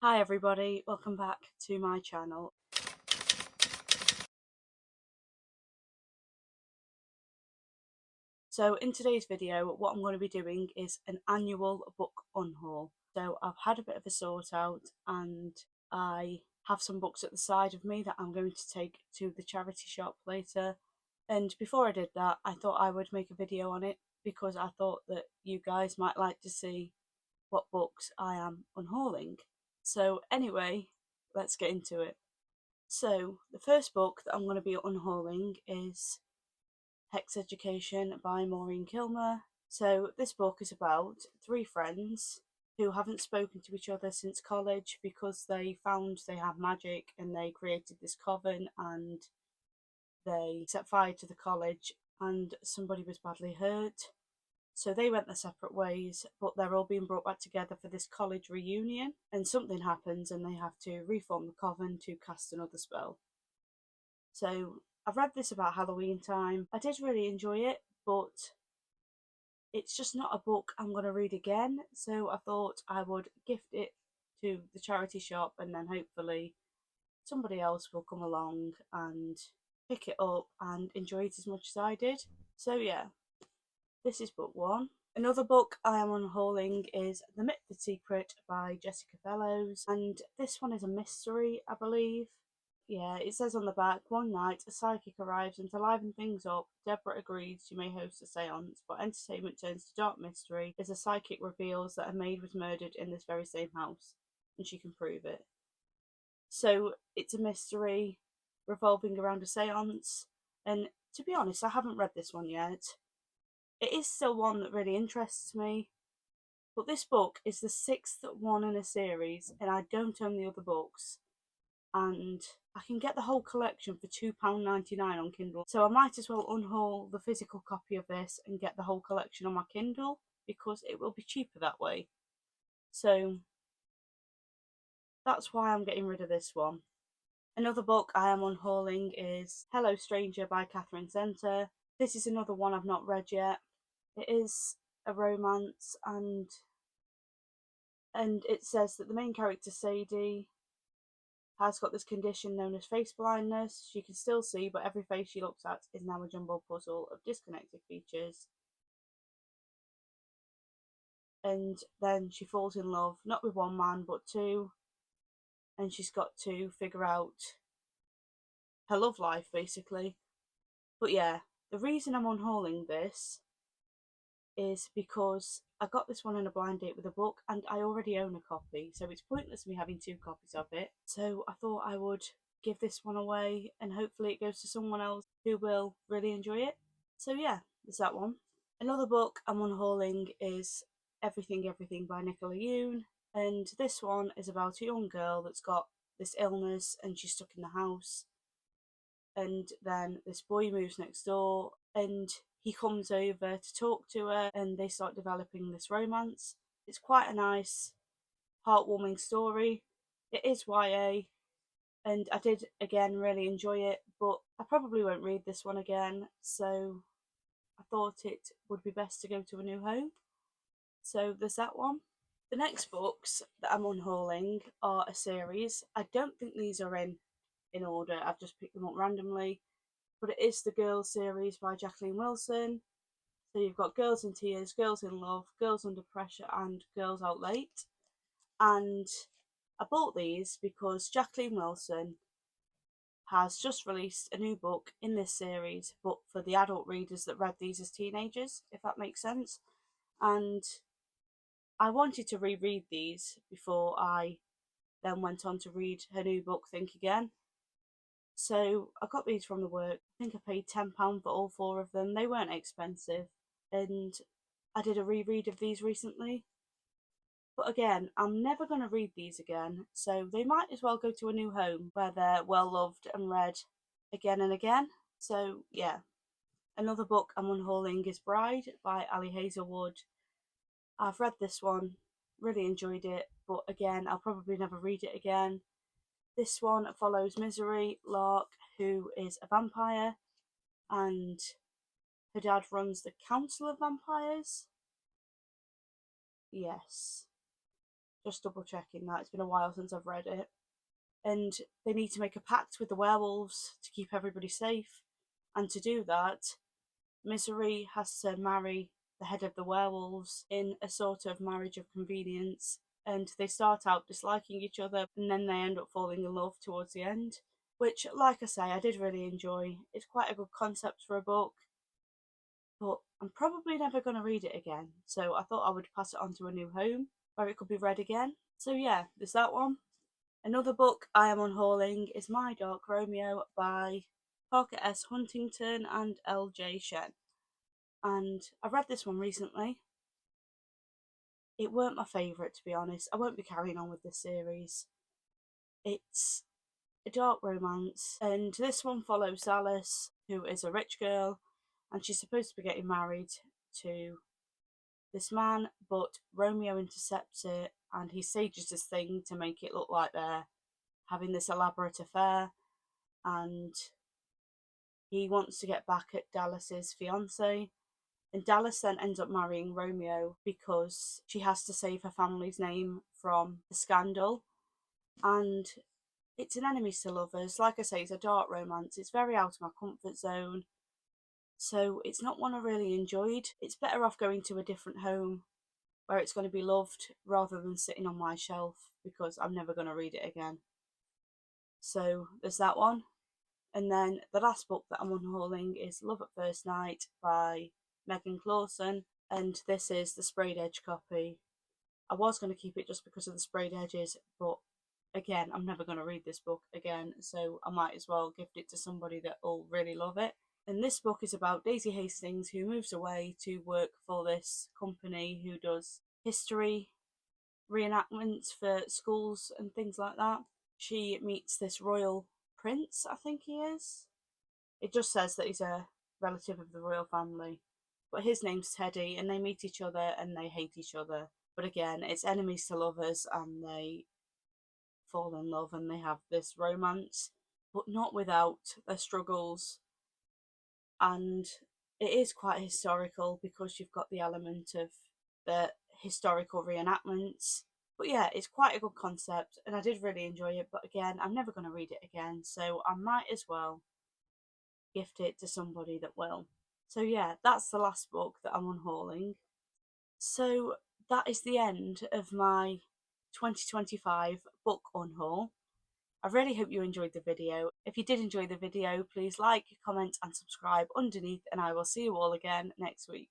Hi everybody, welcome back to my channel. So in today's video, what I'm going to be doing is an annual book unhaul. So I've had a bit of a sort out and I have some books at the side of me that I'm going to take to the charity shop later. And before I did that, I thought I would make a video on it because I thought that you guys might like to see what books I am unhauling. So anyway, let's get into it. So the first book that I'm going to be unhauling is Hex Education by Maureen Kilmer. So this book is about three friends who haven't spoken to each other since college because they found they have magic and they created this coven and they set fire to the college and somebody was badly hurt. So they went their separate ways, but they're all being brought back together for this college reunion, and something happens and they have to reform the coven to cast another spell. So I've read this about Halloween time. I did really enjoy it, but it's just not a book I'm going to read again. So I thought I would gift it to the charity shop and then hopefully somebody else will come along and pick it up and enjoy it as much as I did. So yeah, this is book one. Another book I am unhauling is The Mitford Secret by Jessica Fellows, and this one is a mystery, I believe. Yeah, it says on the back, one night a psychic arrives and to liven things up, Deborah agrees she may host a seance, but entertainment turns to dark mystery as a psychic reveals that a maid was murdered in this very same house, and she can prove it. So it's a mystery revolving around a seance, and to be honest, I haven't read this one yet. It is still one that really interests me, but this book is the sixth one in a series, and I don't own the other books. And I can get the whole collection for £2.99 on Kindle. So I might as well unhaul the physical copy of this and get the whole collection on my Kindle because it will be cheaper that way. So that's why I'm getting rid of this one. Another book I am unhauling is Hello Stranger by Catherine Center. This is another one I've not read yet. It is a romance and it says that the main character Sadie has got this condition known as face blindness. She can still see, but every face she looks at is now a jumbled puzzle of disconnected features. And then she falls in love, not with one man, but two. And she's got to figure out her love life, basically. But yeah, the reason I'm unhauling this is because I got this one in a blind date with a book and I already own a copy, so it's pointless me having two copies of it. So I thought I would give this one away and hopefully it goes to someone else who will really enjoy it. So yeah, there's that one. Another book I'm unhauling is Everything Everything by Nicola Yoon, and this one is about a young girl that's got this illness and she's stuck in the house, and then this boy moves next door and he comes over to talk to her and they start developing this romance. It's quite a nice, heartwarming story. It is YA, and I did again really enjoy it, but I probably won't read this one again, so I thought it would be best to go to a new home. So there's that one. The next books that I'm unhauling are a series. I don't think these are in order, I've just picked them up randomly, but it is the Girls series by Jacqueline Wilson. So you've got Girls in Tears, Girls in Love, Girls Under Pressure, and Girls Out Late. And I bought these because Jacqueline Wilson has just released a new book in this series, but for the adult readers that read these as teenagers, if that makes sense. And I wanted to reread these before I then went on to read her new book, Think Again. So I got these from the work. I think I paid £10 for all four of them. They weren't expensive. And I did a reread of these recently. But again, I'm never going to read these again, so they might as well go to a new home where they're well loved and read again and again. So yeah, another book I'm unhauling is Bride by Ali Hazelwood. I've read this one, really enjoyed it, but again, I'll probably never read it again. This one follows Misery Lark, who is a vampire, and her dad runs the Council of Vampires. Yes. Just double checking that, it's been a while since I've read it. And they need to make a pact with the werewolves to keep everybody safe. And to do that, Misery has to marry the head of the werewolves in a sort of marriage of convenience. And they start out disliking each other and then they end up falling in love towards the end. Which, like I say, I did really enjoy. It's quite a good concept for a book, but I'm probably never going to read it again. So I thought I would pass it on to a new home where it could be read again. So yeah, there's that one. Another book I am unhauling is My Dark Romeo by Parker S. Huntington and L.J. Shen. And I read this one recently. It weren't my favourite, to be honest. I won't be carrying on with this series. It's a dark romance, and this one follows Dallas, who is a rich girl, and she's supposed to be getting married to this man, but Romeo intercepts it and he stages this thing to make it look like they're having this elaborate affair, and he wants to get back at Dallas's fiance. And Dallas then ends up marrying Romeo because she has to save her family's name from the scandal. And it's an enemies to lovers. Like I say, it's a dark romance. It's very out of my comfort zone. So it's not one I really enjoyed. It's better off going to a different home where it's going to be loved rather than sitting on my shelf because I'm never going to read it again. So there's that one. And then the last book that I'm unhauling is Love at First Night by Megan Clawson. And this is the sprayed edge copy. I was going to keep it just because of the sprayed edges, but again, I'm never going to read this book again, so I might as well gift it to somebody that will really love it. And this book is about Daisy Hastings, who moves away to work for this company who does history reenactments for schools and things like that. She meets this royal prince, I think he is. It just says that he's a relative of the royal family. But his name's Teddy, and they meet each other and they hate each other. But again, it's enemies to lovers, and they fall in love and they have this romance, but not without their struggles. And it is quite historical because you've got the element of the historical reenactments. But yeah, it's quite a good concept and I did really enjoy it. But again, I'm never going to read it again, so I might as well gift it to somebody that will. So yeah, that's the last book that I'm unhauling. So that is the end of my 2025 book unhaul. I really hope you enjoyed the video. If you did enjoy the video, please like, comment and subscribe underneath, and I will see you all again next week.